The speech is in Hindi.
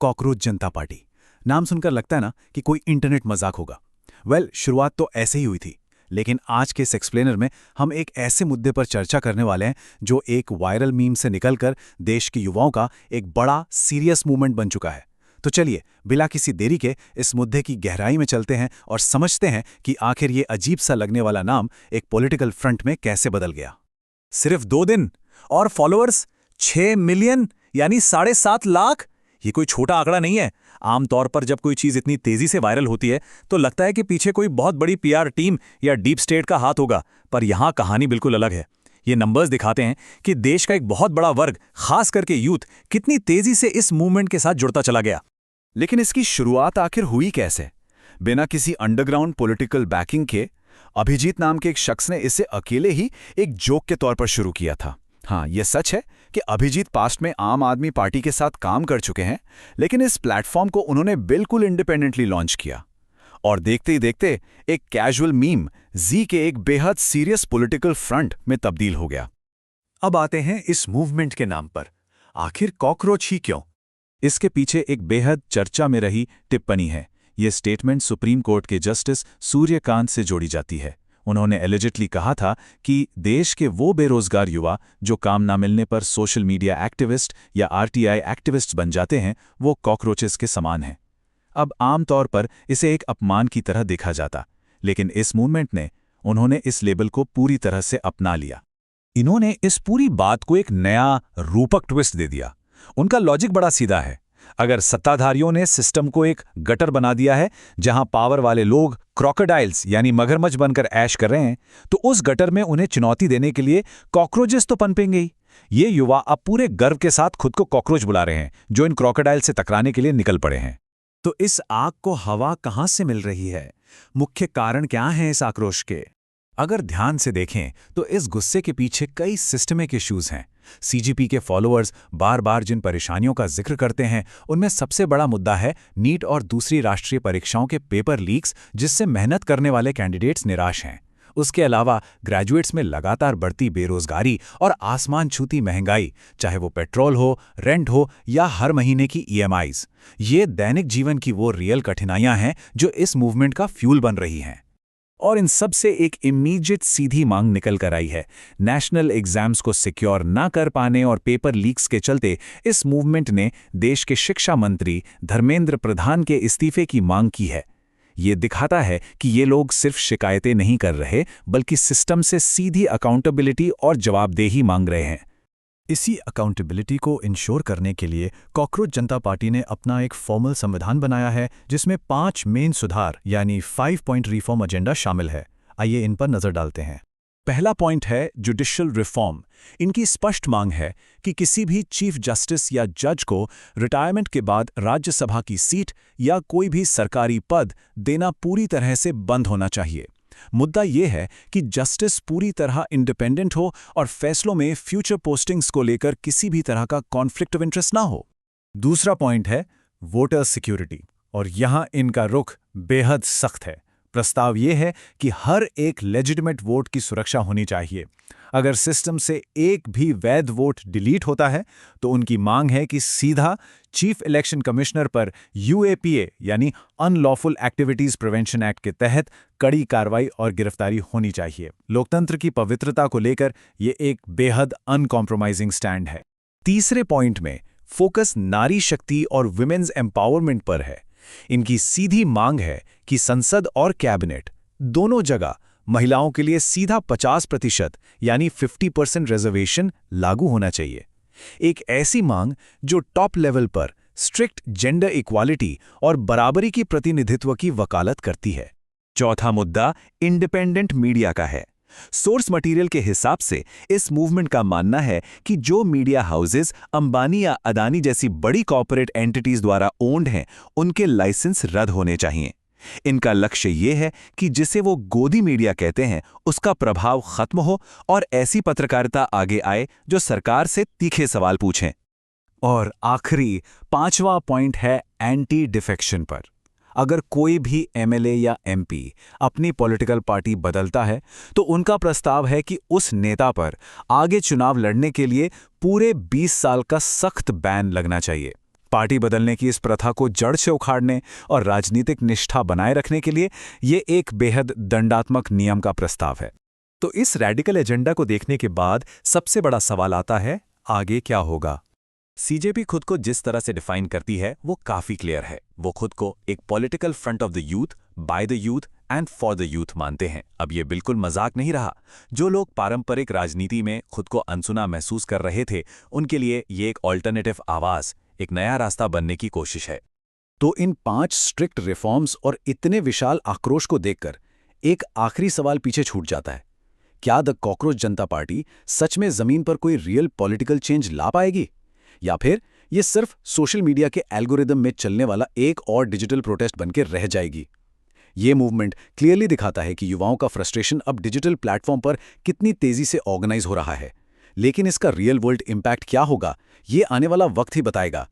कॉकरोच जनता पार्टी। नाम सुनकर लगता है ना कि कोई इंटरनेट मजाक होगा। शुरुआत तो ऐसे ही हुई थी, लेकिन आज के इस एक्सप्लेनर में हम एक ऐसे मुद्दे पर चर्चा करने वाले हैं जो एक वायरल मीम से निकलकर देश के युवाओं का एक बड़ा सीरियस मूवमेंट बन चुका है। तो चलिए बिना किसी देरी के इस मुद्दे की गहराई में चलते हैं और समझते हैं कि आखिर ये अजीब सा लगने वाला नाम एक पॉलिटिकल फ्रंट में कैसे बदल गया। सिर्फ 2 दिन और फॉलोअर्स 6 मिलियन यानी 7.5 लाख। ये कोई छोटा आंकड़ा नहीं है। आमतौर पर जब कोई चीज इतनी तेजी से वायरल होती है तो लगता है कि पीछे कोई बहुत बड़ी पीआर टीम या डीप स्टेट का हाथ होगा, पर यहां कहानी बिल्कुल अलग है। ये नंबर्स दिखाते हैं कि देश का एक बहुत बड़ा वर्ग, खास करके यूथ, कितनी तेजी से इस मूवमेंट के साथ जुड़ता चला गया। लेकिन इसकी शुरुआत आखिर हुई कैसे? बिना किसी अंडरग्राउंड पॉलिटिकल बैकिंग के अभिजीत नाम के एक शख्स ने इसे अकेले ही एक जोक के तौर पर शुरू किया था। हाँ, यह सच है कि अभिजीत पास्ट में आम आदमी पार्टी के साथ काम कर चुके हैं, लेकिन इस प्लेटफॉर्म को उन्होंने बिल्कुल इंडिपेंडेंटली लॉन्च किया और देखते ही देखते एक कैजुअल मीम जी के एक बेहद सीरियस पॉलिटिकल फ्रंट में तब्दील हो गया। अब आते हैं इस मूवमेंट के नाम पर। आखिर कॉकरोच ही क्यों? इसके पीछे एक बेहद चर्चा में रही टिप्पणी है। ये स्टेटमेंट सुप्रीम कोर्ट के जस्टिस सूर्यकांत से जोड़ी जाती है। उन्होंने एलिजिटली कहा था कि देश के वो बेरोजगार युवा जो काम ना मिलने पर सोशल मीडिया एक्टिविस्ट या आरटीआई एक्टिविस्ट बन जाते हैं, वो कॉकरोचेस के समान हैं। अब आमतौर पर इसे एक अपमान की तरह देखा जाता, लेकिन इस मूवमेंट ने उन्होंने इस लेबल को पूरी तरह से अपना लिया। इन्होंने इस पूरी बात को एक नया रूपक ट्विस्ट दे दिया। उनका लॉजिक बड़ा सीधा है। अगर सत्ताधारियों ने सिस्टम को एक गटर बना दिया है जहां पावर वाले लोग क्रोकोडाइल्स यानी मगरमच्छ बनकर ऐश कर रहे हैं, तो उस गटर में उन्हें चुनौती देने के लिए कॉकरोचेस तो पनपेंगे ही। ये युवा अब पूरे गर्व के साथ खुद को कॉकरोच बुला रहे हैं जो इन क्रोकोडाइल से टकराने के लिए निकल पड़े हैं। तो इस आग को हवा कहां से मिल रही है? मुख्य कारण क्या है इस आक्रोश के? अगर ध्यान से देखें तो इस गुस्से के पीछे कई सिस्टमिक इश्यूज हैं। सीजीपी के फॉलोअर्स बार बार जिन परेशानियों का जिक्र करते हैं, उनमें सबसे बड़ा मुद्दा है नीट और दूसरी राष्ट्रीय परीक्षाओं के पेपर लीक्स, जिससे मेहनत करने वाले कैंडिडेट्स निराश हैं। उसके अलावा ग्रेजुएट्स में लगातार बढ़ती बेरोजगारी और आसमान छूती महंगाई, चाहे वो पेट्रोल हो, रेंट हो या हर महीने की ईएमआईज। ये दैनिक जीवन की वो रियल कठिनाइयां हैं जो इस मूवमेंट का फ्यूल बन रही हैं। और इन सब से एक इमीडिएट सीधी मांग निकल कर आई है। नेशनल एग्जाम्स को सिक्योर ना कर पाने और पेपर लीक्स के चलते इस मूवमेंट ने देश के शिक्षा मंत्री धर्मेंद्र प्रधान के इस्तीफे की मांग की है। ये दिखाता है कि ये लोग सिर्फ शिकायतें नहीं कर रहे, बल्कि सिस्टम से सीधी अकाउंटेबिलिटी और जवाबदेही मांग रहे हैं। इसी अकाउंटेबिलिटी को इंश्योर करने के लिए कॉकरोच जनता पार्टी ने अपना एक फॉर्मल संविधान बनाया है, जिसमें 5 मेन सुधार यानी 5 पॉइंट रिफॉर्म एजेंडा शामिल है। आइए इन पर नजर डालते हैं। पहला पॉइंट है जुडिशियल रिफॉर्म। इनकी स्पष्ट मांग है कि किसी भी चीफ जस्टिस या जज को रिटायरमेंट के बाद राज्यसभा की सीट या कोई भी सरकारी पद देना पूरी तरह से बंद होना चाहिए। मुद्दा यह है कि जस्टिस पूरी तरह इंडिपेंडेंट हो और फैसलों में फ्यूचर पोस्टिंग्स को लेकर किसी भी तरह का कॉन्फ्लिक्ट ऑफ इंटरेस्ट ना हो। दूसरा पॉइंट है वोटर सिक्योरिटी, और यहां इनका रुख बेहद सख्त है। प्रस्ताव यह है कि हर एक लेजिटिमेट वोट की सुरक्षा होनी चाहिए। अगर सिस्टम से एक भी वैध वोट डिलीट होता है तो उनकी मांग है कि सीधा चीफ इलेक्शन कमिश्नर पर यूएपीए यानी अनलॉफुल एक्टिविटीज प्रिवेंशन एक्ट के तहत कड़ी कार्रवाई और गिरफ्तारी होनी चाहिए। लोकतंत्र की पवित्रता को लेकर यह एक बेहद अनकॉम्प्रोमाइजिंग स्टैंड है। तीसरे पॉइंट में फोकस नारी शक्ति और विमेन्स एम्पावरमेंट पर है। इनकी सीधी मांग है कि संसद और कैबिनेट दोनों जगह महिलाओं के लिए सीधा 50% यानी 50% रिजर्वेशन लागू होना चाहिए। एक ऐसी मांग जो टॉप लेवल पर स्ट्रिक्ट जेंडर इक्वालिटी और बराबरी की प्रतिनिधित्व की वकालत करती है। चौथा मुद्दा इंडिपेंडेंट मीडिया का है। सोर्स मटेरियल के हिसाब से इस मूवमेंट का मानना है कि जो मीडिया हाउसेस अंबानी या अदानी जैसी बड़ी कॉर्पोरेट एंटिटीज द्वारा ओन्ड हैं, उनके लाइसेंस रद्द होने चाहिए। इनका लक्ष्य ये है कि जिसे वो गोदी मीडिया कहते हैं, उसका प्रभाव खत्म हो और ऐसी पत्रकारिता आगे आए जो सरकार से तीखे सवाल पूछें। और आखिरी 5वां पॉइंट है एंटी डिफेक्शन पर। अगर कोई भी एमएलए या एमपी अपनी पॉलिटिकल पार्टी बदलता है तो उनका प्रस्ताव है कि उस नेता पर आगे चुनाव लड़ने के लिए पूरे 20 साल का सख्त बैन लगना चाहिए। पार्टी बदलने की इस प्रथा को जड़ से उखाड़ने और राजनीतिक निष्ठा बनाए रखने के लिए ये एक बेहद दंडात्मक नियम का प्रस्ताव है। तो इस रैडिकल एजेंडा को देखने के बाद सबसे बड़ा सवाल आता है, आगे क्या होगा? सीजेपी खुद को जिस तरह से डिफाइन करती है वो काफी क्लियर है। वो खुद को एक political front of the youth, by the youth and for the youth मानते हैं। अब ये बिल्कुल मजाक नहीं रहा। जो लोग पारंपरिक राजनीति में खुद को अनसुना महसूस कर रहे थे, उनके लिए ये एक ऑल्टरनेटिव आवाज, एक नया रास्ता बनने की कोशिश है। तो इन 5 स्ट्रिक्ट रिफॉर्म्स और इतने विशाल आक्रोश को देखकर एक आखिरी सवाल पीछे छूट जाता है। क्या द कॉकरोच जनता पार्टी सच में जमीन पर कोई रियल पॉलिटिकल चेंज ला पाएगी, या फिर ये सिर्फ सोशल मीडिया के एल्गोरिदम में चलने वाला एक और डिजिटल प्रोटेस्ट बनकर रह जाएगी? ये मूवमेंट क्लियरली दिखाता है कि युवाओं का फ्रस्ट्रेशन अब डिजिटल प्लेटफॉर्म पर कितनी तेजी से ऑर्गेनाइज हो रहा है। लेकिन इसका रियल वर्ल्ड इम्पैक्ट क्या होगा, ये आने वाला वक्त ही बताएगा।